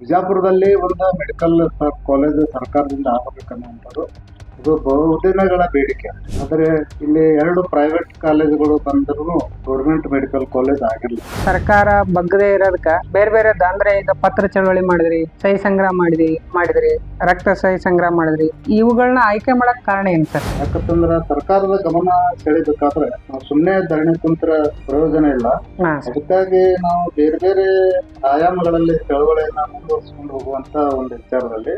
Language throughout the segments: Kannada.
ಬಿಜಾಪುರದಲ್ಲಿ ಒಂದು ಮೆಡಿಕಲ್ ಕಾಲೇಜ್ ಸರ್ಕಾರದಿಂದ ಆಗಬೇಕನ್ನುವಂಥದ್ದು ಇದು ಬಹುದಿನಗಳ ಬೇಡಿಕೆ. ಆದರೆ ಇಲ್ಲಿ 2 ಪ್ರೈವೇಟ್ ಕಾಲೇಜುಗಳು ಬಂದರೂ ಗೌರ್ಮೆಂಟ್ ಮೆಡಿಕಲ್ ಕಾಲೇಜ್ ಆಗಿರಲಿಲ್ಲ. ಸರ್ಕಾರ ಬಗ್ಗದೇ ಇರೋದಕ್ಕ ಬೇರೆ ಬೇರೆ ಅಂದ್ರೆ ಈಗ ಪತ್ರ ಚಳವಳಿ ಮಾಡಿದ್ರಿ, ಸಹಿ ಸಂಗ್ರಹ ಮಾಡಿದ್ರಿ, ರಕ್ತ ಸಹಿ ಸಂಗ್ರಹ ಮಾಡಿದ್ರಿ, ಇವುಗಳನ್ನ ಆಯ್ಕೆ ಮಾಡಕ್ ಕಾರಣ ಏನ್ ಸರ್? ಯಾಕಂತಂದ್ರೆ ಸರ್ಕಾರದ ಗಮನ ಸೆಳೆಬೇಕಾದ್ರೆ ನಾವು ಸುಮ್ಮನೆ ಧರಣಿ ಕುಂತ್ರ ಪ್ರಯೋಜನ ಇಲ್ಲ. ಅದಕ್ಕಾಗಿ ನಾವು ಬೇರೆ ಬೇರೆ ಆಯಾಮಗಳಲ್ಲಿ ಚಳವಳಿಯನ್ನ ಮುಂದುವರಿಸಿಕೊಂಡು ಹೋಗುವಂತ ಒಂದು ವಿಚಾರದಲ್ಲಿ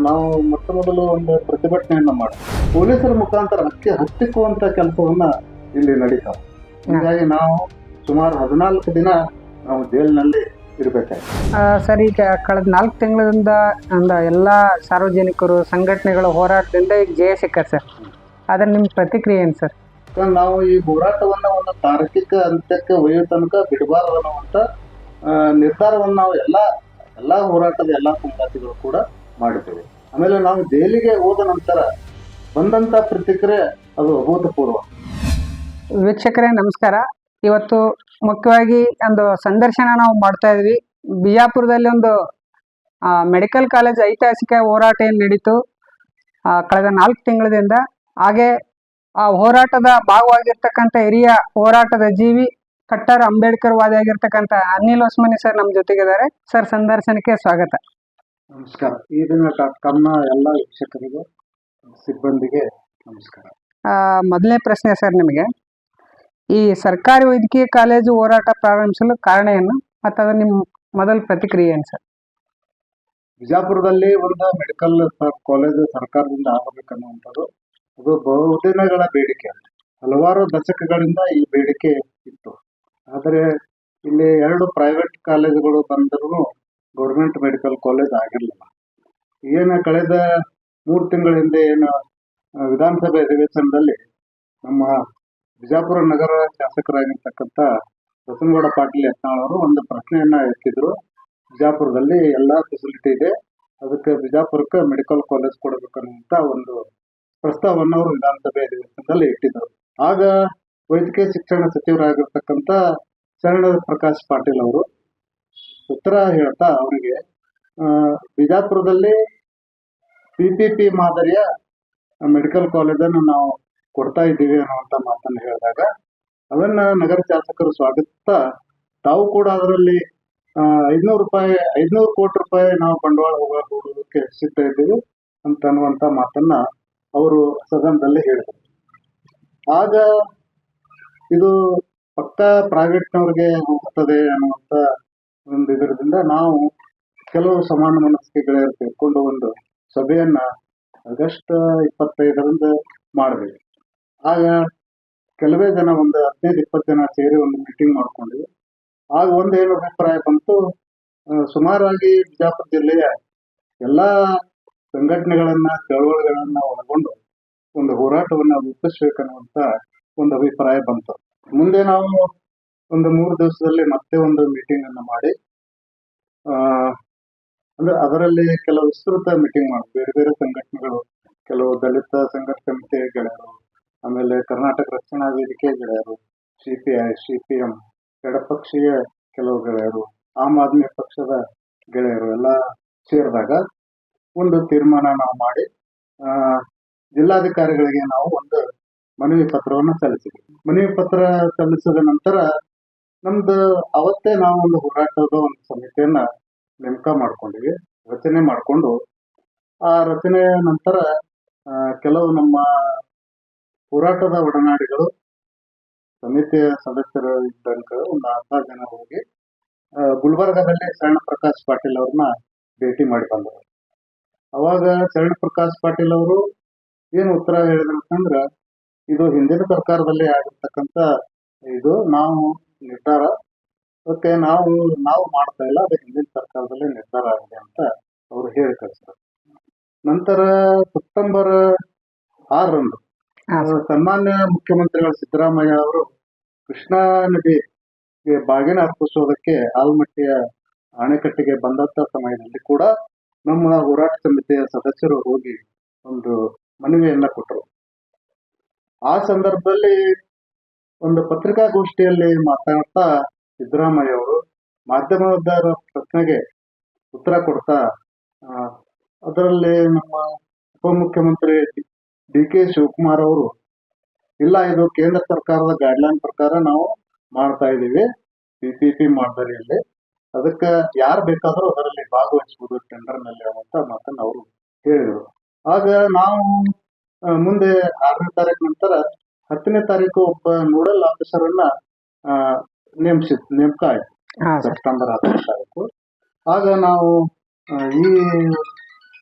ನಾವು ಮೊಟ್ಟ ಮೊದಲು ಒಂದು ಪ್ರತಿಭಟನೆಯನ್ನ ಮಾಡಿ ಪೊಲೀಸರ ಮುಖಾಂತರ ಹತ್ತಿಕ್ಕುವಂತ ಕೆಲಸವನ್ನ ಇಲ್ಲಿ ನಡೀತಾವ. ಹೀಗಾಗಿ ನಾವು ಸುಮಾರು 14 ದಿನ ನಾವು ಜೈಲಿನಲ್ಲಿ ಇರಬೇಕಾಯ್ತು. ಸರ್, ಈಗ ಕಳೆದ 4 ತಿಂಗಳಿಂದ ಎಲ್ಲಾ ಸಾರ್ವಜನಿಕರು ಸಂಘಟನೆಗಳ ಹೋರಾಟದಿಂದ ಈಗ ಜಯ ಸಿಕ್ಕ ಸರ್. ಅದ್ರ ನಿಮ್ ಪ್ರತಿಕ್ರಿಯೆ ಏನ್ ಸರ್? ನಾವು ಈ ಹೋರಾಟವನ್ನ ಒಂದು ತಾರ್ಕಿಕ ಅಂತ್ಯಕ್ಕೆ ಒಯ್ಯೋ ತನಕ ಬಿಡಬಾರದು ಅನ್ನುವಂತ ನಿರ್ಧಾರವನ್ನು ನಾವು ಎಲ್ಲಾ ಹೋರಾಟದ ಎಲ್ಲಾ ಸಂಗಾತಿಗಳು ಕೂಡ ಮಾಡಿದ್ದೇವೆ. ಆಮೇಲೆ ನಾವು ಜೈಲಿಗೆ ಹೋದ ನಂತರ ಬಂದಂತ ಪ್ರತಿಕ್ರಿಯೆ ಅದು ಅಭೂತಪೂರ್ವ. ವೀಕ್ಷಕರೇ ನಮಸ್ಕಾರ. ಇವತ್ತು ಮುಖ್ಯವಾಗಿ ಒಂದು ಸಂದರ್ಶನ ನಾವು ಮಾಡ್ತಾ ಇದ್ವಿ. ಬಿಜಾಪುರದಲ್ಲಿ ಒಂದು ಮೆಡಿಕಲ್ ಕಾಲೇಜ್ ಐತಿಹಾಸಿಕ ಹೋರಾಟ ಏನು ನಡೀತು ಕಳೆದ 4 ತಿಂಗಳಿಂದ. ಹಾಗೆ ಆ ಹೋರಾಟದ ಭಾಗವಾಗಿರ್ತಕ್ಕಂಥ ಹಿರಿಯ ಹೋರಾಟದ ಜೀವಿ ಕಟ್ಟಾರ ಅಂಬೇಡ್ಕರ್ ವಾದಿ ಆಗಿರ್ತಕ್ಕಂಥ ಅನಿಲ್ ಹೊಸಮನಿ ಸರ್ ನಮ್ಮ ಜೊತೆಗಿದ್ದಾರೆ. ಸರ್, ಸಂದರ್ಶನಕ್ಕೆ ಸ್ವಾಗತ. ನಮಸ್ಕಾರ. ಈ ದಿನ .com ಎಲ್ಲ ವೀಕ್ಷಕರಿಗೆ ಸಿಬ್ಬಂದಿಗೆ ನಮಸ್ಕಾರ. ಮೊದಲನೇ ಪ್ರಶ್ನೆ ಸರ್, ನಿಮಗೆ ಈ ಸರ್ಕಾರಿ ವೈದ್ಯಕೀಯ ಕಾಲೇಜು ಹೋರಾಟ ಪ್ರಾರಂಭಿಸಲು ಕಾರಣ ಏನು ಮತ್ತು ಅದರ ನಿಮ್ಮ ಮೊದಲ ಪ್ರತಿಕ್ರಿಯೆ ಏನು ಸರ್? ಬಿಜಾಪುರದಲ್ಲಿ ಒಂದು ಮೆಡಿಕಲ್ ಕಾಲೇಜ್ ಸರ್ಕಾರದಿಂದ ಆಗಬೇಕನ್ನುವಂಥದ್ದು ಅದು ಬಹುದಿನಗಳ ಬೇಡಿಕೆ. ಹಲವಾರು ದಶಕಗಳಿಂದ ಈ ಬೇಡಿಕೆ ಇತ್ತು. ಆದರೆ ಇಲ್ಲಿ 2 ಪ್ರೈವೇಟ್ ಕಾಲೇಜುಗಳು ಬಂದರೂ ಗೌರ್ಮೆಂಟ್ ಮೆಡಿಕಲ್ ಕಾಲೇಜ್ ಆಗಿರಲಿಲ್ಲ. ಏನು ಕಳೆದ 3 ತಿಂಗಳ ಹಿಂದೆ ಏನು ವಿಧಾನಸಭೆ ಅಧಿವೇಶನದಲ್ಲಿ ನಮ್ಮ ಬಿಜಾಪುರ ನಗರ ಶಾಸಕರಾಗಿರ್ತಕ್ಕಂಥ ಬಸನಗೌಡ ಪಾಟೀಲ್ ಯತ್ನಾಳ್ ಅವರು ಒಂದು ಪ್ರಶ್ನೆಯನ್ನ ಎತ್ತಿದ್ರು. ಬಿಜಾಪುರದಲ್ಲಿ ಎಲ್ಲಾ ಫೆಸಿಲಿಟಿ ಇದೆ, ಅದಕ್ಕೆ ಬಿಜಾಪುರಕ್ಕೆ ಮೆಡಿಕಲ್ ಕಾಲೇಜ್ ಕೊಡಬೇಕನ್ನುವಂತ ಒಂದು ಪ್ರಸ್ತಾವವನ್ನು ಅವರು ವಿಧಾನಸಭೆ ಅಧಿವೇಶನದಲ್ಲಿ ಇಟ್ಟಿದ್ದರು. ಆಗ ವೈದ್ಯಕೀಯ ಶಿಕ್ಷಣ ಸಚಿವರಾಗಿರ್ತಕ್ಕಂಥ ಶರಣ ಪ್ರಕಾಶ್ ಪಾಟೀಲ್ ಅವರು ಉತ್ತರ ಹೇಳ್ತಾ ಅವರಿಗೆ ಬಿಜಾಪುರದಲ್ಲಿ PPP ಮಾದರಿಯ ಮೆಡಿಕಲ್ ಕಾಲೇಜನ್ನು ನಾವು ಕೊಡ್ತಾ ಇದ್ದೀವಿ ಅನ್ನುವಂಥ ಮಾತನ್ನು ಹೇಳಿದಾಗ ಅದನ್ನ ನಗರ ಶಾಸಕರು ಸ್ವಾಗತಿಸ್ತಾ ತಾವು ಕೂಡ ಅದರಲ್ಲಿ 500 ಕೋಟಿ ರೂಪಾಯಿ ನಾವು ಬಂಡವಾಳ ಹೂಡೋದಕ್ಕೆ ಸಿದ್ಧ ಇದ್ದೀವಿ ಅಂತ ಅನ್ನುವಂಥ ಮಾತನ್ನ ಅವರು ಸದನದಲ್ಲಿ ಹೇಳಿದರು. ಆಗ ಇದು ಪಕ್ಕಾ ಪ್ರೈವೇಟ್ನವ್ರಿಗೆ ಹೋಗ್ತದೆ ಅನ್ನುವಂಥ ಒಂದು ಇದರಿಂದ ನಾವು ಕೆಲವು ಸಮಾನ ಮನಸ್ಸಿಗೆಳೆಯರು ಸೇರ್ಕೊಂಡು ಒಂದು ಸಭೆಯನ್ನ ಆಗಸ್ಟ್ 25ರಂದು ಮಾಡಿದ್ವಿ. ಆಗ ಕೆಲವೇ ಜನ ಒಂದು 15-20 ಜನ ಸೇರಿ ಒಂದು ಮೀಟಿಂಗ್ ಮಾಡ್ಕೊಂಡಿವಿ. ಆಗ ಒಂದೇನು ಅಭಿಪ್ರಾಯ ಬಂತು, ಸುಮಾರಾಗಿ ಬಿಜಾಪುರ ಜಿಲ್ಲೆಯ ಎಲ್ಲಾ ಸಂಘಟನೆಗಳನ್ನ ಚಳವಳಿಗಳನ್ನ ಒಳಗೊಂಡು ಒಂದು ಹೋರಾಟವನ್ನ ರೂಪಿಸ್ಬೇಕನ್ನುವಂತ ಒಂದು ಅಭಿಪ್ರಾಯ ಬಂತು. ಮುಂದೆ ನಾವು ಒಂದು 3 ದಿವಸದಲ್ಲಿ ಮತ್ತೆ ಒಂದು ಮೀಟಿಂಗ್ ಅನ್ನು ಮಾಡಿ ಅಂದ್ರೆ ಅದರಲ್ಲಿ ಕೆಲವು ವಿಸ್ತೃತ ಮೀಟಿಂಗ್ ಮಾಡಿ ಬೇರೆ ಬೇರೆ ಸಂಘಟನೆಗಳು, ಕೆಲವು ದಲಿತ ಸಂಘರ್ಷ ಸಮಿತಿ ಗೆಳೆಯರು, ಆಮೇಲೆ ಕರ್ನಾಟಕ ರಕ್ಷಣಾ ವೇದಿಕೆ ಗೆಳೆಯರು, CPI, CPM, ಎಡಪಕ್ಷೀಯ ಕೆಲವು ಗೆಳೆಯರು, ಆಮ್ ಆದ್ಮಿ ಪಕ್ಷದ ಗೆಳೆಯರು ಎಲ್ಲ ಸೇರಿದಾಗ ಒಂದು ತೀರ್ಮಾನ ನಾವು ಮಾಡಿ ಜಿಲ್ಲಾಧಿಕಾರಿಗಳಿಗೆ ನಾವು ಒಂದು ಮನವಿ ಪತ್ರವನ್ನು ಸಲ್ಲಿಸಿದ್ವಿ. ಮನವಿ ಪತ್ರ ಸಲ್ಲಿಸಿದ ನಂತರ ನಮ್ದು ಅವತ್ತೇ ನಾವು ಒಂದು ಹೋರಾಟದ ಒಂದು ಸಮಿತಿಯನ್ನ ನೇಮಕ ಮಾಡ್ಕೊಂಡಿವಿ, ರಚನೆ ಮಾಡಿಕೊಂಡು ಆ ರಚನೆಯ ನಂತರ ಕೆಲವು ನಮ್ಮ ಹೋರಾಟದ ಒಡನಾಡಿಗಳು, ಸಮಿತಿಯ ಸದಸ್ಯರು ಇದ್ದಂಕ ಒಂದು 6 ಜನ ಹೋಗಿ ಗುಲ್ಬರ್ಗಾದಲ್ಲಿ ಶರಣ ಪ್ರಕಾಶ್ ಪಾಟೀಲ್ ಅವ್ರನ್ನ ಭೇಟಿ ಮಾಡಿ ಬಂದರು. ಅವಾಗ ಶರಣ ಪ್ರಕಾಶ್ ಪಾಟೀಲ್ ಅವರು ಏನು ಉತ್ತರ ಹೇಳಿದ್ರಂತಂದ್ರ, ಇದು ಹಿಂದಿನ ಸರ್ಕಾರದಲ್ಲಿ ಆಗಿರ್ತಕ್ಕಂಥ ಇದು ನಾವು ನಿರ್ಧಾರ, ಅದಕ್ಕೆ ನಾವು ಮಾಡ್ತಾ ಇಲ್ಲ, ಅದು ಹಿಂದಿನ ಸರ್ಕಾರದಲ್ಲಿ ನಿರ್ಧಾರ ಆಗಿದೆ ಅಂತ ಅವರು ಹೇಳಿ ಕಳಿಸಿದ್ರು. ನಂತರ ಸೆಪ್ಟೆಂಬರ್ 6ರಂದು ಸನ್ಮಾನ್ಯ ಮುಖ್ಯಮಂತ್ರಿಗಳು ಸಿದ್ದರಾಮಯ್ಯ ಅವರು ಕೃಷ್ಣಾ ನದಿಗೆ ಬಾಗಿನ ಅರ್ಪಿಸೋದಕ್ಕೆ ಆಲ್ಮಟ್ಟಿಯ ಅಣೆಕಟ್ಟಿಗೆ ಬಂದಂತ ಸಮಯದಲ್ಲಿ ಕೂಡ ನಮ್ಮ ಹೋರಾಟ ಸಮಿತಿಯ ಸದಸ್ಯರು ಹೋಗಿ ಒಂದು ಮನವಿಯನ್ನ ಕೊಟ್ಟರು. ಆ ಸಂದರ್ಭದಲ್ಲಿ ಒಂದು ಪತ್ರಿಕಾಗೋಷ್ಠಿಯಲ್ಲಿ ಮಾತನಾಡ್ತಾ ಸಿದ್ದರಾಮಯ್ಯ ಅವರು ಮಾಧ್ಯಮದ ಪ್ರಶ್ನೆಗೆ ಉತ್ತರ ಕೊಡ್ತಾ ಅದರಲ್ಲಿ ನಮ್ಮ ಉಪಮುಖ್ಯಮಂತ್ರಿ ಡಿ ಕೆ ಶಿವಕುಮಾರ್ ಅವರು, ಇಲ್ಲ ಇದು ಕೇಂದ್ರ ಸರ್ಕಾರದ ಗೈಡ್ಲೈನ್ ಪ್ರಕಾರ ನಾವು ಮಾಡ್ತಾ ಇದ್ದೀವಿ PPP ಮಾದರಿಯಲ್ಲಿ, ಅದಕ್ಕೆ ಯಾರು ಬೇಕಾದರೂ ಅದರಲ್ಲಿ ಭಾಗವಹಿಸಬಹುದು ಟೆಂಡರ್ನಲ್ಲಿ ಅಂತ ಮಾತನ್ನ ಅವರು ಹೇಳಿದರು. ಆಗ ನಾವು ಮುಂದೆ 6ನೇ ತಾರೀಕು ನಂತರ 10ನೇ ತಾರೀಕು ಒಬ್ಬ ನೋಡಲ್ ಆಫೀಸರ್ ಅನ್ನ ನೇಮಕ ಆಯ್ತು, ಸೆಪ್ಟೆಂಬರ್ 10ನೇ ತಾರೀಕು. ಆಗ ನಾವು ಈ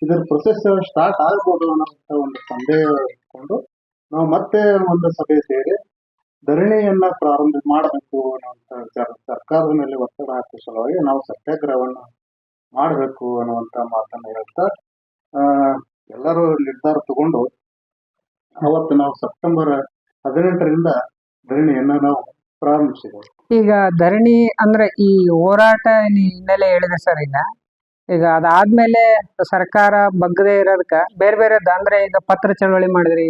ಇದರ ಪ್ರೊಸೆಸ್ ಸ್ಟಾರ್ಟ್ ಆಗ್ಬೋದು ಅನ್ನೋಂಥ ಒಂದು ಸಂದೇಹ ಇಟ್ಕೊಂಡು ನಾವು ಮತ್ತೆ ಒಂದು ಸಭೆ ಸೇರಿ ಧರಣಿಯನ್ನ ಪ್ರಾರಂಭ ಮಾಡಬೇಕು ಅನ್ನುವಂಥ ವಿಚಾರ, ಸರ್ಕಾರದ ಮೇಲೆ ಒತ್ತಡ ಹಾಕುವ ಸಲುವಾಗಿ ನಾವು ಸತ್ಯಾಗ್ರಹವನ್ನು ಮಾಡಬೇಕು ಅನ್ನುವಂಥ ಮಾತನ್ನ ಹೇಳ್ತಾ ಎಲ್ಲರೂ ನಿರ್ಧಾರ ತಗೊಂಡು ಅವತ್ತು ನಾವು ಸೆಪ್ಟೆಂಬರ್ 18ರಿಂದ ಧರಣಿಯನ್ನ ನಾವು ಪ್ರಾರಂಭಿಸಿದೆವು. ಈಗ ಧರಣಿ ಅಂದ್ರೆ ಈ ಹೋರಾಟ ಹಿನ್ನೆಲೆ ಹೇಳಿದೆ ಸರ್. ಈಗ ಅದಾದ್ಮೇಲೆ ಸರ್ಕಾರ ಬಗ್ಗದೆ ಇರೋದಕ್ಕ ಬೇರೆ ಬೇರೆ ಅಂದ್ರೆ ಈಗ ಪತ್ರ ಚಳವಳಿ ಮಾಡಿದ್ರಿ,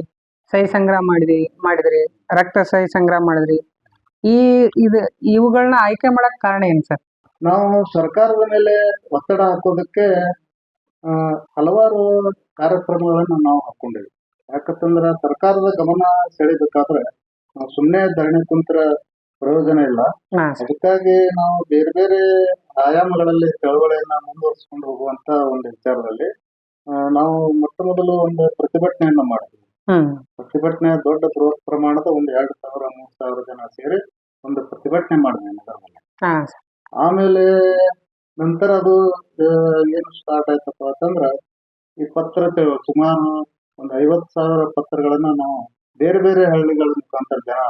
ಸಹಿ ಸಂಗ್ರಹ ಮಾಡಿದ್ರಿ, ರಕ್ತ ಸಹಿ ಸಂಗ್ರಹ ಮಾಡಿದ್ರಿ. ಇವುಗಳನ್ನ ಆಯ್ಕೆ ಮಾಡಕ್ ಕಾರಣ ಏನ್ ಸರ್? ನಾವು ಸರ್ಕಾರದ ಮೇಲೆ ಒತ್ತಡ ಹಾಕೋದಕ್ಕೆ ಹಲವಾರು ಕಾರ್ಯಕ್ರಮಗಳನ್ನು ನಾವು ಹಾಕೊಂಡಿವಿ. ಯಾಕಂತಂದ್ರೆ ಸರ್ಕಾರದ ಗಮನ ಸೆಳಿಬೇಕಾದ್ರೆ ನಾವು ಸುಮ್ಮನೆ ಧರಣಿ ಕುಂತ್ರ ಪ್ರಯೋಜನ ಇಲ್ಲ. ಅದಕ್ಕಾಗಿ ನಾವು ಬೇರೆ ಬೇರೆ ಆಯಾಮಗಳಲ್ಲಿ ಚಳವಳಿಯನ್ನ ಮುಂದುವರಿಸಿಕೊಂಡು ಹೋಗುವಂತ ಒಂದು ವಿಚಾರದಲ್ಲಿ ನಾವು ಮೊಟ್ಟ ಮೊದಲು ಒಂದು ಪ್ರತಿಭಟನೆಯನ್ನ ಮಾಡಿದ್ವಿ. ಪ್ರತಿಭಟನೆ ದೊಡ್ಡ ಬೃಹತ್ ಪ್ರಮಾಣದ ಒಂದು 2,000-3,000 ಜನ ಸೇರಿ ಒಂದು ಪ್ರತಿಭಟನೆ ಮಾಡಿದ್ವಿ ನಗರದಲ್ಲಿ. ಆಮೇಲೆ ನಂತರ ಅದು ಏನು ಸ್ಟಾರ್ಟ್ ಆಯ್ತಪ್ಪ ಅಂತಂದ್ರ ಈ ಪತ್ರ ಸುಮಾರು ಒಂದು 50,000 ಪತ್ರಗಳನ್ನ ನಾವು ಬೇರೆ ಬೇರೆ ಹಳ್ಳಿಗಳ ಮುಖಾಂತರ ಜನ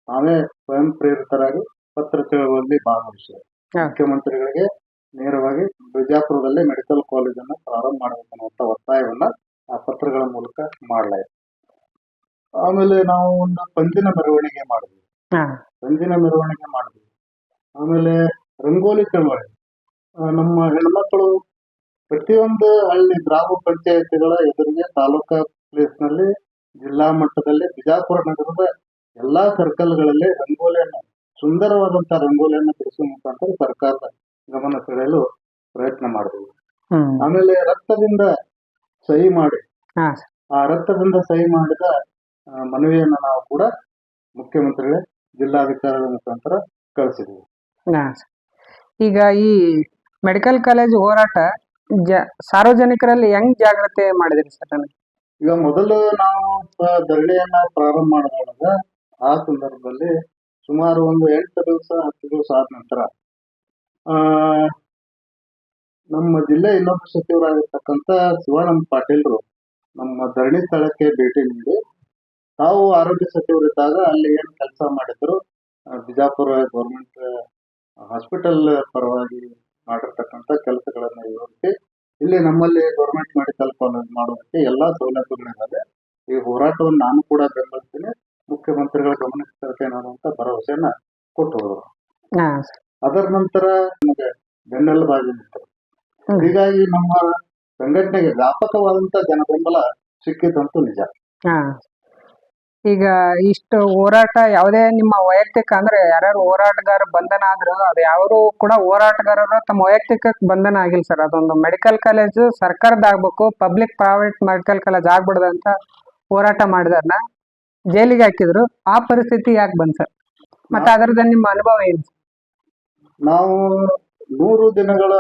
ನಾವೇ ಸ್ವಯಂ ಪ್ರೇರಿತರಾಗಿ ಪತ್ರ ಚಳವಳಿಯಲ್ಲಿ ಭಾಗವಹಿಸಿದೆ. ಮುಖ್ಯಮಂತ್ರಿಗಳಿಗೆ ನೇರವಾಗಿ ಬಿಜಾಪುರದಲ್ಲಿ ಮೆಡಿಕಲ್ ಕಾಲೇಜನ್ನು ಪ್ರಾರಂಭ ಮಾಡಬೇಕು ಅನ್ನುವಂಥ ಒತ್ತಾಯವನ್ನ ಆ ಪತ್ರಗಳ ಮೂಲಕ ಮಾಡಲಾಯಿತು. ಆಮೇಲೆ ನಾವು ಒಂದು ಪಂಜಿನ ಮೆರವಣಿಗೆ ಮಾಡಿದ್ವಿ. ಆಮೇಲೆ ರಂಗೋಲಿ ಚಳವಳಿ, ನಮ್ಮ ಹೆಣ್ಮಕ್ಳು ಪ್ರತಿಯೊಂದು ಹಳ್ಳಿ ಗ್ರಾಮ ಪಂಚಾಯತಿಗಳ ಎದುರಿಗೆ ತಾಲೂಕಾ ಪ್ಲೇಸ್ನಲ್ಲಿ ಜಿಲ್ಲಾ ಮಟ್ಟದಲ್ಲಿ ಬಿಜಾಪುರ ನಗರದ ಎಲ್ಲಾ ಸರ್ಕಲ್ಗಳಲ್ಲಿ ರಂಗೋಲಿಯನ್ನು, ಸುಂದರವಾದಂತಹ ರಂಗೋಲಿಯನ್ನು ಬಿಡಿಸುವ ಮುಖಾಂತರ ಸರ್ಕಾರದ ಗಮನ ಸೆಳೆಯಲು ಪ್ರಯತ್ನ ಮಾಡಿದ್ವಿ. ಆಮೇಲೆ ರಕ್ತದಿಂದ ಸಹಿ ಮಾಡಿ, ಆ ರಕ್ತದಿಂದ ಸಹಿ ಮಾಡಿದ ಮನವಿಯನ್ನ ನಾವು ಕೂಡ ಮುಖ್ಯಮಂತ್ರಿಗಳೇ ಜಿಲ್ಲಾಧಿಕಾರಿಗಳ ಮುಖಾಂತರ ಕಳಿಸಿದ್ವಿ. ಈಗ ಈ ಮೆಡಿಕಲ್ ಕಾಲೇಜ್ ಹೋರಾಟ ಸಾರ್ವಜನಿಕರಲ್ಲಿ ಹೆಂಗ್ ಜಾಗೃತಿ ಮಾಡಿದ್ರಿ ಸರ್? ಈಗ ಮೊದಲು ನಾವು ಧರಣಿಯನ್ನ ಪ್ರಾರಂಭ ಮಾಡಿದಾಗ ಆ ಸಂದರ್ಭದಲ್ಲಿ ಸುಮಾರು ಒಂದು 8 ದಿವಸ 10 ದಿವಸ ಆದ ನಂತರ ನಮ್ಮ ಜಿಲ್ಲೆ ಇನ್ನೊಬ್ಬ ಸಚಿವರಾಗಿರ್ತಕ್ಕಂಥ ಶಿವಾನಂದ ಪಾಟೀಲ್ರು ನಮ್ಮ ಧರಣಿ ಸ್ಥಳಕ್ಕೆ ಭೇಟಿ ನೀಡಿ ತಾವು ಆರೋಗ್ಯ ಸಚಿವರಿದ್ದಾಗ ಅಲ್ಲಿ ಏನು ಕೆಲಸ ಮಾಡಿದ್ರು, ಬಿಜಾಪುರ ಗೌರ್ಮೆಂಟ್ ಹಾಸ್ಪಿಟಲ್ ಪರವಾಗಿ ಮಾಡಿರ್ತಕ್ಕಂಥ ಕೆಲಸಗಳನ್ನ ವಿವರಿಸಿ ಇಲ್ಲಿ ನಮ್ಮಲ್ಲಿ ಗೌರ್ಮೆಂಟ್ ಮೆಡಿಕಲ್ ಕಾಲೇಜ್ ಮಾಡೋದಕ್ಕೆ ಎಲ್ಲಾ ಸೌಲಭ್ಯಗಳಿದ್ದಾವೆ, ಈ ಹೋರಾಟವನ್ನು ನಾನು ಕೂಡ ಬೆಂಬಲಿಸ್ತೀನಿ, ಮುಖ್ಯಮಂತ್ರಿಗಳ ಗಮನಕ್ಕೆ ತರ್ತೇನೆ ಅನ್ನುವಂತ ಭರವಸೆಯನ್ನ ಕೊಟ್ಟು ಹೋದರು. ಅದರ ನಂತರ ನಮಗೆ ಬೆನ್ನೆಲುಬಾಗಿ ನಿಂತರು. ಹೀಗಾಗಿ ನಮ್ಮ ಸಂಘಟನೆಗೆ ವ್ಯಾಪಕವಾದಂತ ಜನಬೆಂಬಲ ಸಿಕ್ಕಿದಂತೂ ನಿಜ. ಈಗ ಇಷ್ಟು ಹೋರಾಟ ಯಾವುದೇ ನಿಮ್ಮ ವೈಯಕ್ತಿಕ ಅಂದ್ರೆ ಯಾರ್ಯಾರು ಹೋರಾಟಗಾರ ಬಂಧನ ಆದ್ರು ಅದು ಯಾರು ಕೂಡ ಹೋರಾಟಗಾರರು ತಮ್ಮ ವೈಯಕ್ತಿಕ ಬಂಧನ ಆಗಿಲ್ಲ ಸರ್. ಅದೊಂದು ಮೆಡಿಕಲ್ ಕಾಲೇಜ್ ಸರ್ಕಾರದ ಆಗ್ಬೇಕು, ಪಬ್ಲಿಕ್ ಪ್ರೈವೇಟ್ ಮೆಡಿಕಲ್ ಕಾಲೇಜ್ ಆಗ್ಬಿಡ್ದು ಅಂತ ಹೋರಾಟ ಮಾಡಿದಾರನ್ನ ಜೈಲಿಗೆ ಹಾಕಿದ್ರು. ಆ ಪರಿಸ್ಥಿತಿ ಯಾಕೆ ಬಂದ್ ಸರ್? ಮತ್ತೆ ಅದರದ ನಿಮ್ಮ ಅನುಭವ ಏನು? ನಾವು 100 ದಿನಗಳ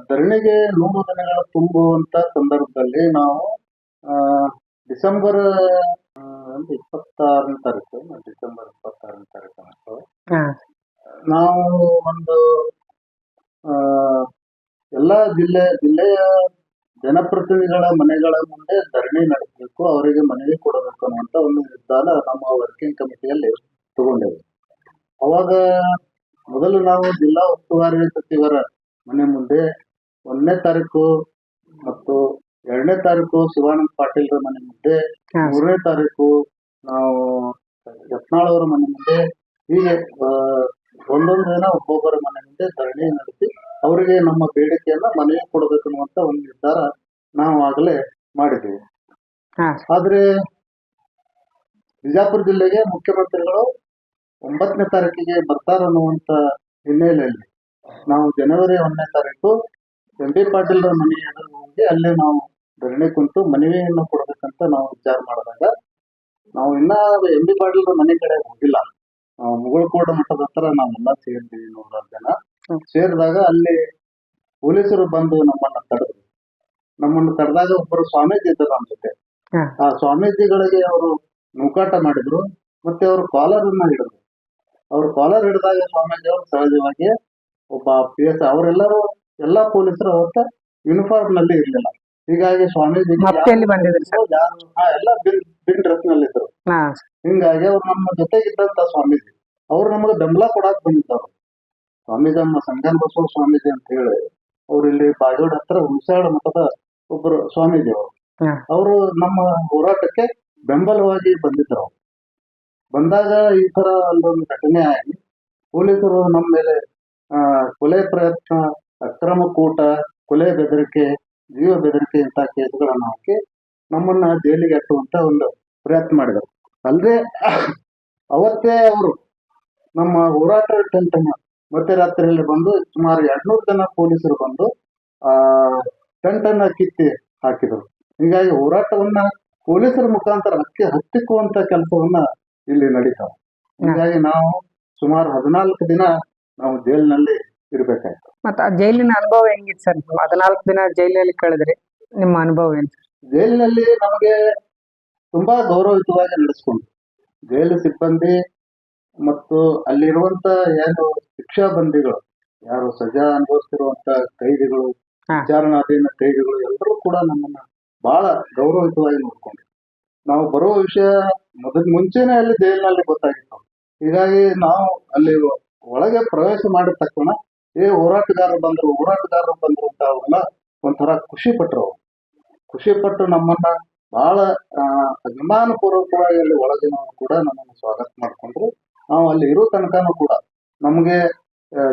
ಧರಣಿಗೆ 100 ದಿನಗಳ ತುಂಬುವಂತ ಸಂದರ್ಭದಲ್ಲಿ ನಾವು ಡಿಸೆಂಬರ್ 26ನೇ ತಾರೀಕು ನಾವು ಒಂದು ಎಲ್ಲಾ ಜಿಲ್ಲೆಯ ಜನಪ್ರತಿನಿಧಿಗಳ ಮನೆಗಳ ಮುಂದೆ ಧರಣಿ ನಡೆಸಬೇಕು, ಅವರಿಗೆ ಮನವಿ ಕೊಡಬೇಕು ಅನ್ನುವಂತ ಒಂದು ನಿರ್ಧಾರ ನಮ್ಮ ವರ್ಕಿಂಗ್ ಕಮಿಟಿಯಲ್ಲಿ ತಗೊಂಡೇವೆ. ಅವಾಗ ಮೊದಲು ನಾವು ಜಿಲ್ಲಾ ಉಸ್ತುವಾರಿ ಸಚಿವರ ಮನೆ ಮುಂದೆ 1ನೇ ತಾರೀಕು ಮತ್ತು 2ನೇ ತಾರೀಕು ಶಿವಾನಂದ ಪಾಟೀಲ್ರ ಮನೆ ಮುಂದೆ, 3ನೇ ತಾರೀಕು ನಾವು ಯತ್ನಾಳ್ ಅವರ ಮನೆ ಮುಂದೆ, ಹೀಗೆ ಒಂದೊಂದು ದಿನ ಒಬ್ಬೊಬ್ಬರ ಮನೆ ಮುಂದೆ ಧರಣಿ ನಡೆಸಿ ಅವರಿಗೆ ನಮ್ಮ ಬೇಡಿಕೆಯನ್ನ ಮನವಿ ಕೊಡಬೇಕು ಅನ್ನುವಂತ ಒಂದು ನಿರ್ಧಾರ ನಾವು ಆಗಲೇ ಮಾಡಿದ್ದೀವಿ. ಆದ್ರೆ ಬಿಜಾಪುರ ಜಿಲ್ಲೆಗೆ ಮುಖ್ಯಮಂತ್ರಿಗಳು 9ನೇ ತಾರೀಕಿಗೆ ಬರ್ತಾರ ಅನ್ನುವಂತ ಹಿನ್ನೆಲೆಯಲ್ಲಿ ನಾವು ಜನವರಿ 1ನೇ ತಾರೀಕು ಎಂ.ಬಿ. ಪಾಟೀಲ್ ಮನೆ ಎದುರು ಹೋಗಿ ಅಲ್ಲೇ ನಾವು ಧರಣಿ ಕುಂತು ಮನವಿಯನ್ನು ಕೊಡ್ಬೇಕಂತ ನಾವು ವಿಚಾರ ಮಾಡಿದಾಗ ನಾವು ಇನ್ನ ಎಂ.ಬಿ. ಪಾಟೀಲ್ ಮನೆ ಕಡೆ ಹೋಗಿಲ್ಲ. ನಾವು ಮುಗಳಕೋಡ ಮಠದ ಹತ್ರ ನಾವೆಲ್ಲ ಸೇರಿದ್ವಿ 100 ಜನ. ಸೇರಿದಾಗ ಅಲ್ಲಿ ಪೊಲೀಸರು ಬಂದು ನಮ್ಮನ್ನು ತಡೆದಾಗ ಒಬ್ಬರು ಸ್ವಾಮೀಜಿ ಇದ್ದರು ನಮ್ಮ ಜೊತೆ. ಆ ಸ್ವಾಮೀಜಿಗಳಿಗೆ ಅವರು ನೂಕಾಟ ಮಾಡಿದ್ರು, ಮತ್ತೆ ಅವರು ಕಾಲರ್ ಅನ್ನ ಹಿಡಿದ್ರು. ಅವರು ಕಾಲರ್ ಹಿಡಿದಾಗ ಸ್ವಾಮೀಜಿ ಅವರು ಸಹಜವಾಗಿ ಒಬ್ಬ PS ಅವರೆಲ್ಲರೂ ಎಲ್ಲಾ ಪೊಲೀಸರು ಅವತ್ತ ಯೂನಿಫಾರ್ಮ್ ನಲ್ಲಿ ಇರ್ಲಿಲ್ಲ. ಹೀಗಾಗಿ ಸ್ವಾಮೀಜಿ ಎಲ್ಲ ಬಿನ್ ಡ್ರೆಸ್ ನಲ್ಲಿ ಇದ್ರು. ಹಿಂಗಾಗಿ ಅವ್ರು ನಮ್ಮ ಜೊತೆಗಿದ್ದಂತ ಸ್ವಾಮೀಜಿ ಅವ್ರು ನಮಗೆ ಬೆಂಬಲ ಕೊಡಾಕ್ ಬಂದಿದ್ದವ್ರು. ಸ್ವಾಮೀಜಿ ನಮ್ಮ ಸಂಗನ್ ಬಸವ ಸ್ವಾಮೀಜಿ ಅಂತ ಹೇಳಿ ಅವ್ರು ಇಲ್ಲಿ ಬಾಗೇವಾಡಿ ಹತ್ರ ಹುಣಸಾಳ ಮಠದ ಒಬ್ಬರು ಸ್ವಾಮೀಜಿ ಅವರು. ಅವರು ನಮ್ಮ ಹೋರಾಟಕ್ಕೆ ಬೆಂಬಲವಾಗಿ ಬಂದಿದ್ರು. ಬಂದಾಗ ಈ ತರ ಒಂದು ಘಟನೆ ಆಗಿ ಪೊಲೀಸರು ನಮ್ಮ ಮೇಲೆ ಕೊಲೆ ಪ್ರಯತ್ನ, ಅಕ್ರಮ ಕೂಟ, ಕೊಲೆ ಬೆದರಿಕೆ, ಜೀವ ಬೆದರಿಕೆ ಇಂಥ ಕೇಸ್ಗಳನ್ನು ಹಾಕಿ ನಮ್ಮನ್ನ ಜೈಲಿಗೆ ಅಟ್ಟುವಂತ ಒಂದು ಪ್ರಯತ್ನ ಮಾಡಿದರು. ಅಲ್ಲದೆ ಅವತ್ತೇ ಅವರು ನಮ್ಮ ಹೋರಾಟ ಟೆಂಟನ್ನು ಮಧ್ಯರಾತ್ರಿಯಲ್ಲಿ ಬಂದು ಸುಮಾರು 200 ಜನ ಪೊಲೀಸರು ಬಂದು ಟೆಂಟನ್ನ ಕಿತ್ತಿ ಹಾಕಿದರು. ಹೀಗಾಗಿ ಹೋರಾಟವನ್ನ ಪೊಲೀಸರ ಮುಖಾಂತರ ಹತ್ತಿಕ್ಕುವಂತ ಕೆಲಸವನ್ನ ಇಲ್ಲಿ ನಡೀತಾವ. ಹೀಗಾಗಿ ನಾವು ಸುಮಾರು 14 ದಿನ ನಾವು ಜೈಲಿನಲ್ಲಿ ಇರ್ಬೇಕಾಯ್ತು. ಮತ್ತ ಆ ಜೈಲಿನ ಅನುಭವ ಹೆಂಗಿತ್ತು ಸರ್? 14 ದಿನ ಜೈಲಲ್ಲಿ ಕಳೆದ್ರಿ, ನಿಮ್ಮ ಅನುಭವ ಏನು? ಜೈಲಿನಲ್ಲಿ ನಮಗೆ ತುಂಬಾ ಗೌರವಯುತವಾಗಿ ನಡೆಸ್ಕೊಂಡು ಜೈಲು ಸಿಬ್ಬಂದಿ ಮತ್ತು ಅಲ್ಲಿರುವಂತ ಏನು ಶಿಕ್ಷಾ ಬಂದಿಗಳು, ಯಾರು ಸಜಾ ಅನುಭವಿಸ್ತಿರುವಂತ ಕೈದಿಗಳು, ವಿಚಾರಣಾಧೀನ ಕೈದಿಗಳು ಎಲ್ಲರೂ ಕೂಡ ನಮ್ಮನ್ನ ಬಹಳ ಗೌರವಯುತವಾಗಿ ನೋಡ್ಕೊಂಡ್ರು. ನಾವು ಬರುವ ವಿಷಯ ಮುಂಚೆನೆ ಅಲ್ಲಿ ಜೈಲಿನಲ್ಲಿ ಗೊತ್ತಾಗಿತ್ತು. ಹೀಗಾಗಿ ನಾವು ಅಲ್ಲಿ ಒಳಗೆ ಪ್ರವೇಶ ಮಾಡಿದ ತಕ್ಷಣ ಹೋರಾಟಗಾರರು ಬಂದ್ರು ಅಂತ ಅವರೆಲ್ಲ ಒಂಥರ ಖುಷಿ ಪಟ್ಟು ನಮ್ಮನ್ನ ಬಹಳ ಅಭಿಮಾನ ಪೂರ್ವಕವಾಗಿ ಅಲ್ಲಿ ಒಳಗೆ ನಾವು ಕೂಡ ನಮ್ಮನ್ನು ಸ್ವಾಗತ ಮಾಡ್ಕೊಂಡ್ರು. ನಾವು ಅಲ್ಲಿ ಇರೋ ತನಕನೂ ಕೂಡ ನಮಗೆ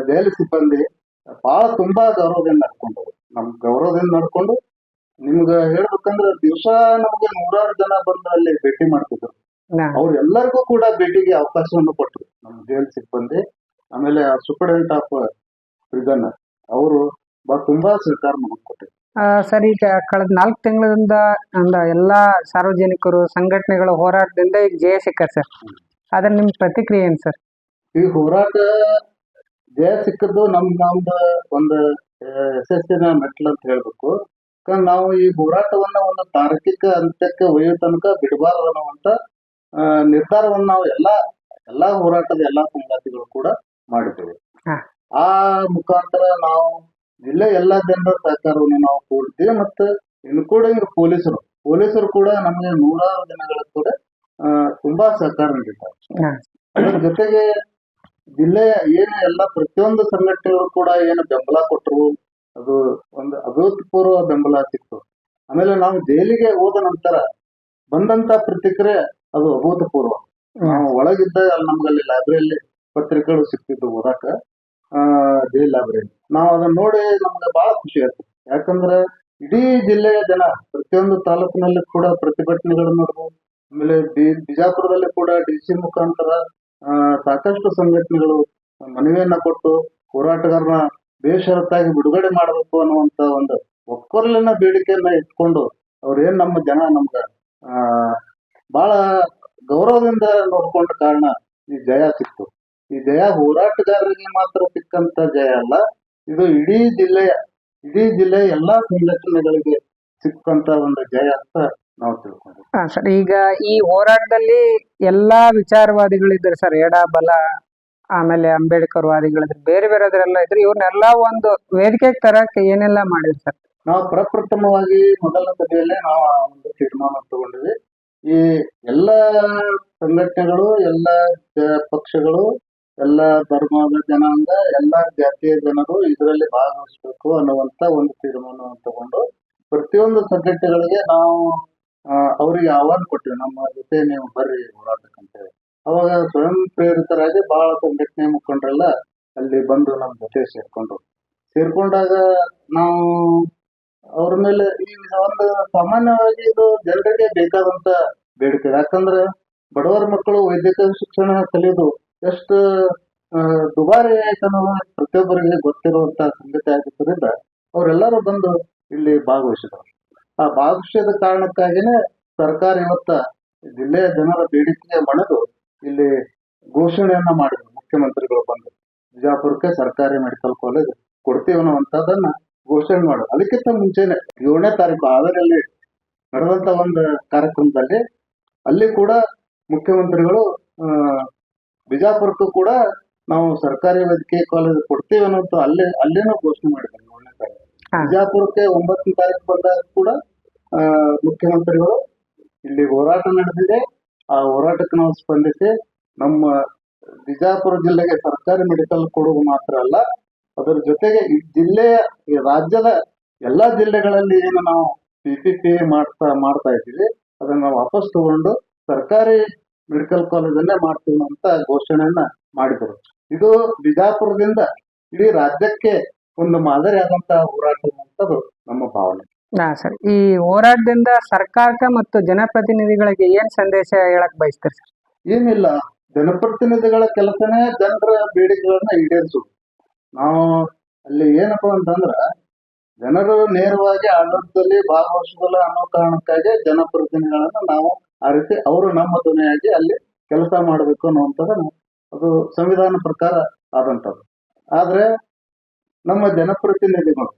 ಜೈಲು ಸಿಬ್ಬಂದಿ ಬಹಳ ತುಂಬಾ ಗೌರವದಿಂದ ನಡ್ಕೊಂಡು ನಿಮ್ಗೆ ಹೇಳ್ಬೇಕಂದ್ರೆ ದಿವಸ ನಮ್ಗೆ 100 ಜನ ಬಂದು ಅಲ್ಲಿ ಭೇಟಿ ಮಾಡ್ತಿದ್ರು. ಅವ್ರೆಲ್ಲರಿಗೂ ಕೂಡ ಭೇಟಿಗೆ ಅವಕಾಶವನ್ನು ಕೊಟ್ಟರು ನಮ್ಮ ಜೈಲು ಸಿಬ್ಬಂದಿ. ಆಮೇಲೆ ಸೂಪರಿಂಟೆಂಡೆಂಟ್ ಆಫ್ ಪ್ರಿಸನ್ ಅವರು ತುಂಬಾ ಸಹಕಾರ ಮಾಡಿಕೊಟ್ರು. ಸರ್, ಈಗ ಕಳೆದ 4 ತಿಂಗಳಿಂದ ಎಲ್ಲಾ ಸಾರ್ವಜನಿಕರು ಸಂಘಟನೆಗಳ ಹೋರಾಟದಿಂದ ಈಗ ಜಯ ಸಿಕ್ಕ ಸರ್, ಅದ್ರ ನಿಮ್ ಪ್ರತಿಕ್ರಿಯೆ ಏನ್ ಸರ್? ಈ ಹೋರಾಟ ಜಯ ಸಿಕ್ಕದ್ದು ನಮ್ದು ಒಂದು ಯಶಸ್ಸಿನ ಮೆಟ್ಲು ಅಂತ ಹೇಳ್ಬೇಕು. ಯಾಕಂದ್ರೆ ನಾವು ಈ ಹೋರಾಟವನ್ನ ಒಂದು ತಾರ್ಕಿಕ ಅಂತ್ಯಕ್ಕೆ ಒಯ್ಯೋ ತನಕ ಬಿಡಬಾರದು ಅನ್ನುವಂತ ನಿರ್ಧಾರವನ್ನು ನಾವು ಎಲ್ಲಾ ಹೋರಾಟದ ಎಲ್ಲಾ ಸಂಗಾತಿಗಳು ಕೂಡ ಮಾಡಿದ್ದೇವೆ. ಆ ಮುಖಾಂತರ ನಾವು ಜಿಲ್ಲೆ ಎಲ್ಲಾ ಜನರ ಸಹಕಾರವನ್ನು ನಾವು ಕೋರ್ತೀವಿ. ಮತ್ತೆ ಇನ್ಕ್ಲೂಡಿಂಗ್ ಪೊಲೀಸರು ಕೂಡ ನಮಗೆ 100 ದಿನಗಳ ಕೂಡ ತುಂಬಾ ಸಹಕಾರ ನೀಡಿದ್ದಾರೆ. ಅದರ ಜೊತೆಗೆ ಜಿಲ್ಲೆಯ ಏನು ಎಲ್ಲ ಪ್ರತಿಯೊಂದು ಸಂಘಟನೆಗಳು ಕೂಡ ಏನು ಬೆಂಬಲ ಕೊಟ್ಟರು, ಅದು ಒಂದು ಅಭೂತಪೂರ್ವ ಬೆಂಬಲ ಸಿಕ್ತು. ಆಮೇಲೆ ನಾವು ಜೈಲಿಗೆ ಹೋದ ನಂತರ ಬಂದಂತ ಪ್ರತಿಕ್ರಿಯೆ ಅದು ಅಭೂತಪೂರ್ವ. ನಾವು ಒಳಗಿದ್ದ ನಮ್ಗಲ್ಲಿ ಲೈಬ್ರರಿಯಲ್ಲಿ ಪತ್ರಿಕೆಗಳು ಸಿಕ್ತಿದ್ದು ಓದಾಕ, ಜೈಲ್ ಲೈಬ್ರರಿ. ನಾವು ಅದನ್ನ ನೋಡಿ ನಮ್ಗೆ ಬಹಳ ಖುಷಿ ಆಯ್ತು. ಯಾಕಂದ್ರೆ ಇಡೀ ಜಿಲ್ಲೆಯ ಜನ ಪ್ರತಿಯೊಂದು ತಾಲೂಕಿನಲ್ಲಿ ಕೂಡ ಪ್ರತಿಭಟನೆಗಳನ್ನು ನೋಡ್ಬೋದು. ಆಮೇಲೆ ಬಿಜಾಪುರದಲ್ಲಿ ಕೂಡ DC ಮುಖಾಂತರ ಸಾಕಷ್ಟು ಸಂಘಟನೆಗಳು ಮನವಿಯನ್ನ ಕೊಟ್ಟು ಹೋರಾಟಗಾರನ ಬೇಷರತ್ತಾಗಿ ಬಿಡುಗಡೆ ಮಾಡಬೇಕು ಅನ್ನುವಂತ ಒಂದು ಒಕ್ಕೊರಲಿನ ಬೇಡಿಕೆಯನ್ನ ಇಟ್ಕೊಂಡು ಅವ್ರೇನ್ ನಮ್ಮ ಜನ ನಮ್ಗ ಬಹಳ ಗೌರವದಿಂದ ನೋಡ್ಕೊಂಡ ಕಾರಣ ಈ ಜಯ ಸಿಕ್ತು. ಈ ಜಯ ಹೋರಾಟಗಾರರಿಗೆ ಮಾತ್ರ ಸಿಕ್ಕಂತ ಜಯ ಅಲ್ಲ, ಇದು ಇಡೀ ಜಿಲ್ಲೆಯ ಎಲ್ಲಾ ಸಂಘಟನೆಗಳಿಗೆ ಸಿಕ್ಕಂತ ಒಂದು ಜಯ ಅಂತ ನಾವು ತಿಳ್ಕೊಂಡ್ವಿ. ಸರ್, ಈಗ ಈ ಹೋರಾಟದಲ್ಲಿ ಎಲ್ಲಾ ವಿಚಾರವಾದಿಗಳಿದ್ದಾರೆ ಸರ್, ಎಡ ಬಲ, ಆಮೇಲೆ ಅಂಬೇಡ್ಕರ್ ವಾದಿಗಳಿದ್ರು, ಬೇರೆ ಬೇರೆದ್ರೆಲ್ಲ ಇದ್ರು. ಇವ್ರನ್ನೆಲ್ಲ ಒಂದು ವೇದಿಕೆಗೆ ತರಕ್ಕೆ ಏನೆಲ್ಲ ಮಾಡಿದ್ರು ಸರ್? ನಾವು ಪ್ರಪ್ರಥಮವಾಗಿ ಮೊದಲ ಸಭೆಯಲ್ಲೇ ನಾವು ಒಂದು ತೀರ್ಮಾನ ತಗೊಂಡ್ವಿ. ಈ ಎಲ್ಲ ಸಂಘಟನೆಗಳು, ಎಲ್ಲ ಪಕ್ಷಗಳು, ಎಲ್ಲ ಧರ್ಮದ ಜನಾಂಗ, ಎಲ್ಲ ಜಾತಿಯ ಜನರು ಇದರಲ್ಲಿ ಭಾಗವಹಿಸಬೇಕು ಅನ್ನುವಂತ ಒಂದು ತೀರ್ಮಾನವನ್ನು ತಗೊಂಡು ಪ್ರತಿಯೊಂದು ಸಂಘಟನೆಗಳಿಗೆ ನಾವು ಅವ್ರಿಗೆ ಆಹ್ವಾನ ಕೊಟ್ಟಿವಿ. ನಮ್ಮ ಜೊತೆ ನೀವು ಬರ್ರಿ ಹೋರಾಟಕ್ಕಂತೇಳಿ. ಅವಾಗ ಸ್ವಯಂ ಪ್ರೇರಿತರಾಗಿ ಬಹಳ ಸಂಘಟನೆ ಮುಖಂಡರೆಲ್ಲ ಅಲ್ಲಿ ಬಂದು ನಮ್ಮ ಜೊತೆ ಸೇರ್ಕೊಂಡಾಗ ನಾವು ಅವ್ರ ಮೇಲೆ ಈ ಒಂದು ಸಾಮಾನ್ಯವಾಗಿ ಇದು ಜನರಿಗೆ ಬೇಕಾದಂತ ಬೇಡಿಕೆ. ಯಾಕಂದ್ರೆ ಬಡವರ ಮಕ್ಕಳು ವೈದ್ಯಕೀಯ ಶಿಕ್ಷಣ ಕಲಿಯೋದು ಎಷ್ಟು ದುಬಾರಿ ಆಯ್ತು ಅನ್ನೋದು ಪ್ರತಿಯೊಬ್ಬರಿಗೆ ಗೊತ್ತಿರುವಂತ ಸಂಗತಿ ಆಗಿದ್ದರಿಂದ ಅವರೆಲ್ಲರೂ ಬಂದು ಇಲ್ಲಿ ಭಾಗವಹಿಸಿದರು. ಆ ಭಾಗವಹಿಸಿದ ಕಾರಣಕ್ಕಾಗಿನೇ ಸರ್ಕಾರ ಇವತ್ತ ಜಿಲ್ಲೆಯ ಜನರ ಬೇಡಿಕೆಗೆ ಮಣಿದು ಇಲ್ಲಿ ಘೋಷಣೆಯನ್ನ ಮಾಡಿದ್ರು. ಮುಖ್ಯಮಂತ್ರಿಗಳು ಬಂದು ಬಿಜಾಪುರಕ್ಕೆ ಸರ್ಕಾರಿ ಮೆಡಿಕಲ್ ಕಾಲೇಜ್ ಕೊಡ್ತೀವಿ ಅನ್ನುವಂಥದ್ದನ್ನ ಘೋಷಣೆ ಮಾಡೋದು. ಅದಕ್ಕಿಂತ ಮುಂಚೆನೆ 7ನೇ ತಾರೀಕು ಹಾವೇರಿಯಲ್ಲಿ ನಡೆದಂತ ಒಂದು ಕಾರ್ಯಕ್ರಮದಲ್ಲಿ ಅಲ್ಲಿ ಕೂಡ ಮುಖ್ಯಮಂತ್ರಿಗಳು ಬಿಜಾಪುರಕ್ಕೂ ಕೂಡ ನಾವು ಸರ್ಕಾರಿ ವೈದ್ಯಕೀಯ ಕಾಲೇಜ್ ಕೊಡ್ತೀವಿ ಅನ್ನೋದು ಅಲ್ಲೇನೂ ಘೋಷಣೆ ಮಾಡಿದ್ದಾರೆ. 7ನೇ ತಾರೀಕು ಬಿಜಾಪುರಕ್ಕೆ 9ನೇ ತಾರೀಕು ಬಂದಾಗ ಕೂಡ ಮುಖ್ಯಮಂತ್ರಿಗಳು ಇಲ್ಲಿ ಹೋರಾಟ ನಡೆದಿದೆ. ಆ ಹೋರಾಟಕ್ಕೆ ನಾವು ಸ್ಪಂದಿಸಿ ನಮ್ಮ ಬಿಜಾಪುರ ಜಿಲ್ಲೆಗೆ ಸರ್ಕಾರಿ ಮೆಡಿಕಲ್ ಕೊಡುವುದು ಮಾತ್ರ ಅಲ್ಲ, ಅದರ ಜೊತೆಗೆ ಈ ಜಿಲ್ಲೆಯ ಈ ರಾಜ್ಯದ ಎಲ್ಲಾ ಜಿಲ್ಲೆಗಳಲ್ಲಿ ಏನು ನಾವು PPP ಮಾಡ್ತಾ ಇದ್ದೀವಿ ಅದನ್ನ ನಾವು ವಾಪಸ್ ತಗೊಂಡು ಸರ್ಕಾರಿ ಮೆಡಿಕಲ್ ಕಾಲೇಜಲ್ಲೇ ಮಾಡ್ತೀವಿ ಅಂತ ಘೋಷಣೆಯನ್ನ ಮಾಡಿದರು. ಇದು ಬಿಜಾಪುರದಿಂದ ಇಡೀ ರಾಜ್ಯಕ್ಕೆ ಒಂದು ಮಾದರಿ ಆದಂತಹ ಹೋರಾಟ ಅನ್ನುವಂಥದ್ದು ನಮ್ಮ ಭಾವನೆ. ಸರ್, ಈ ಹೋರಾಟದಿಂದ ಸರ್ಕಾರಕ್ಕೆ ಮತ್ತು ಜನಪ್ರತಿನಿಧಿಗಳಿಗೆ ಏನ್ ಸಂದೇಶ ಹೇಳಕ್ ಬಯಸ್ತೀರಿ ಸರ್? ಏನಿಲ್ಲ, ಜನಪ್ರತಿನಿಧಿಗಳ ಕೆಲಸನೇ ಜನರ ಬೇಡಿಕೆಗಳನ್ನ ಈಡೇರಿಸುದು. ನಾವು ಅಲ್ಲಿ ಏನಪ್ಪಾ ಅಂತಂದ್ರ ಜನರು ನೇರವಾಗಿ ಆಡಳಿತದಲ್ಲಿ ಭಾಗವಹಿಸೋದಿಲ್ಲ ಅನ್ನೋ ಕಾರಣಕ್ಕಾಗಿ ಜನಪ್ರತಿನಿಧಿಗಳನ್ನ ನಾವು ಆ ರೀತಿ ಅವರು ನಮ್ಮ ಧ್ವನಿಯಾಗಿ ಅಲ್ಲಿ ಕೆಲಸ ಮಾಡಬೇಕು ಅನ್ನುವಂಥದ್ದನ್ನ ಅದು ಸಂವಿಧಾನ ಪ್ರಕಾರ ಆದಂಥದ್ದು. ಆದ್ರೆ ನಮ್ಮ ಜನಪ್ರತಿನಿಧಿಗಳು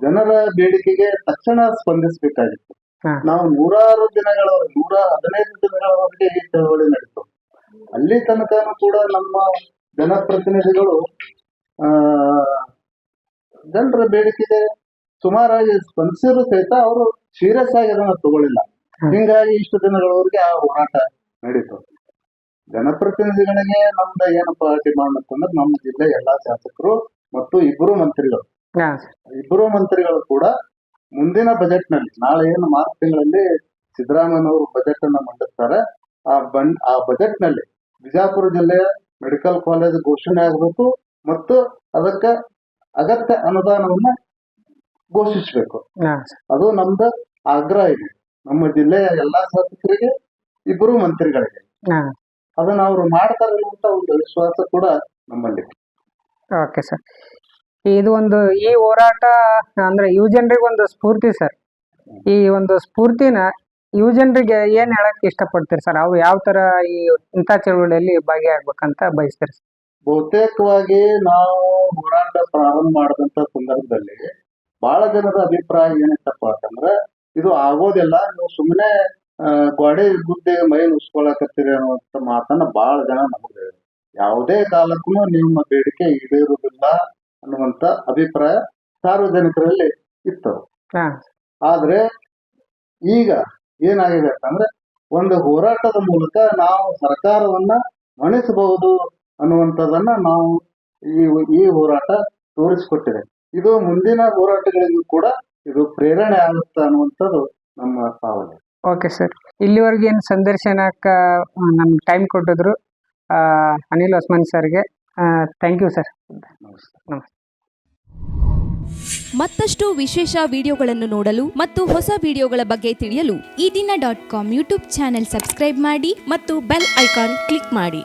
ಜನರ ಬೇಡಿಕೆಗೆ ತಕ್ಷಣ ಸ್ಪಂದಿಸಬೇಕಾಗಿತ್ತು. ನಾವು 115 ದಿನಗಳವರೆಗೆ ಈ ಚಳವಳಿ ನಡೀತು. ಅಲ್ಲಿ ತನಕನೂ ಕೂಡ ನಮ್ಮ ಜನಪ್ರತಿನಿಧಿಗಳು ಜನರ ಬೇಡಿಕೆಗೆ ಸುಮಾರಾಗಿ ಸ್ಪಂದಿಸಿದ್ರು ಸಹಿತ ಅವರು ಸೀರಿಯಸ್ ಆಗಿ ಅದನ್ನ ತಗೊಳ್ಳಿಲ್ಲ. ಹಿಂಗಾಗಿ ಇಷ್ಟು ದಿನಗಳವರೆಗೆ ಆ ಹೋರಾಟ ನಡೀತು. ಜನಪ್ರತಿನಿಧಿಗಳಿಗೆ ನಮ್ದು ಏನಪ್ಪಾ ಡಿಮಾಂಡ್ ಅಂತಂದ್ರೆ ನಮ್ಮ ಜಿಲ್ಲೆ ಎಲ್ಲಾ ಶಾಸಕರು ಮತ್ತು ಇಬ್ಬರು ಮಂತ್ರಿಗಳು ಕೂಡ ಮುಂದಿನ ಬಜೆಟ್ ನಲ್ಲಿ ನಾಳೆ ಏನು ಮಾರ್ಚ್ ತಿಂಗಳಲ್ಲಿ ಸಿದ್ದರಾಮಯ್ಯನವರು ಬಜೆಟ್ ಅನ್ನ ಮಂಡಿಸ್ತಾರೆ. ಆ ಬಜೆಟ್ ನಲ್ಲಿ ಬಿಜಾಪುರ ಜಿಲ್ಲೆಯ ಮೆಡಿಕಲ್ ಕಾಲೇಜ್ ಘೋಷಣೆ ಆಗಬೇಕು ಮತ್ತು ಅದಕ್ಕೆ ಅಗತ್ಯ ಅನುದಾನವನ್ನ ಘೋಷಿಸಬೇಕು. ಅದು ನಮ್ದು ಆಗ್ರಹ ಇದೆ ನಮ್ಮ ಜಿಲ್ಲೆಯ ಎಲ್ಲಾ ಶಾಸಕರಿಗೆ, ಇಬ್ಬರು ಮಂತ್ರಿಗಳಿಗೆ. ಅದನ್ನ ಅವರು ಮಾಡ್ತಾರೆ ಅನ್ನುವಂತ ಒಂದು ವಿಶ್ವಾಸ ಕೂಡ ನಮ್ಮಲ್ಲಿ. ಓಕೆ ಸರ್, ಇದು ಒಂದು ಈ ಹೋರಾಟ ಅಂದ್ರೆ ಯುವಜನರಿಗೆ ಒಂದು ಸ್ಫೂರ್ತಿ ಸರ್. ಈ ಒಂದು ಸ್ಫೂರ್ತಿನ ಯುವಜನರಿಗೆ ಏನ್ ಹೇಳಕ್ ಇಷ್ಟಪಡ್ತೀರಿ ಸರ್? ಅವು ಯಾವ ತರ ಈ ಇಂಥ ಚಳವಳಿಯಲ್ಲಿ ಭಾಗಿಯಾಗ್ಬೇಕಂತ ಬಯಸ್ತೀರಿ ಸರ್? ಬಹುತೇಕವಾಗಿ ನಾವು ಹೋರಾಟ ಪ್ರಾರಂಭ ಮಾಡಿದಂತ ಸಂದರ್ಭದಲ್ಲಿ ಬಹಳ ಜನರ ಅಭಿಪ್ರಾಯ ಏನಿತ್ತಪ್ಪ ಅಂತಂದ್ರೆ ಇದು ಆಗೋದಿಲ್ಲ, ನೀವು ಸುಮ್ಮನೆ ಗೋಡೆ ಗುದ್ದೆ ಮೈ ಉಸ್ಕೊಳಕತ್ತೀರಿ ಅನ್ನುವಂತ ಮಾತನ್ನ ಬಹಳ ಜನ ನಮಗೆ ಹೇಳಿದ್ರು. ಯಾವುದೇ ಕಾಲಕ್ಕೂ ನಿಮ್ಮ ಬೇಡಿಕೆ ಈಡೇರುವುದಿಲ್ಲ ಅನ್ನುವಂತ ಅಭಿಪ್ರಾಯ ಸಾರ್ವಜನಿಕರಲ್ಲಿ ಇತ್ತು. ಆದ್ರೆ ಈಗ ಏನಾಗಿದೆ ಅಂತಂದ್ರೆ ಒಂದು ಹೋರಾಟದ ಮೂಲಕ ನಾವು ಸರ್ಕಾರವನ್ನ ಮಣಿಸಬಹುದು ಅನ್ನುವಂಥದ್ದನ್ನ ನಾವು ಈ ಹೋರಾಟ ತೋರಿಸಿಕೊಟ್ಟಿದೆ. ಇದು ಮುಂದಿನ ಹೋರಾಟಗಳಿಗೂ ಕೂಡ ಇದು ಪ್ರೇರಣೆ ಆಗುತ್ತೆ ಅನ್ನುವಂಥದ್ದು ನಮ್ಮ ಭಾವನೆ. ಓಕೆ ಸರ್, ಇಲ್ಲಿವರೆಗೆ ಏನು ಸಂದರ್ಶನಕ್ಕ ನಮ್ಗೆ ಟೈಮ್ ಕೊಟ್ಟಿದ್ರು ಅನಿಲ್ ಒಸ್ಮಾನಿ ಸರ್ಗೆ ಥ್ಯಾಂಕ್ ಯು ಸರ್. ನಮಸ್ತೆ. ಮತ್ತಷ್ಟು ವಿಶೇಷ ವಿಡಿಯೋಗಳನ್ನು ನೋಡಲು ಮತ್ತು ಹೊಸ ವಿಡಿಯೋಗಳ ಬಗ್ಗೆ ತಿಳಿಯಲು ಈ ದಿನ .com ಯೂಟ್ಯೂಬ್ ಚಾನೆಲ್ ಸಬ್ಸ್ಕ್ರೈಬ್ ಮಾಡಿ ಮತ್ತು ಬೆಲ್ ಐಕಾನ್ ಕ್ಲಿಕ್ ಮಾಡಿ.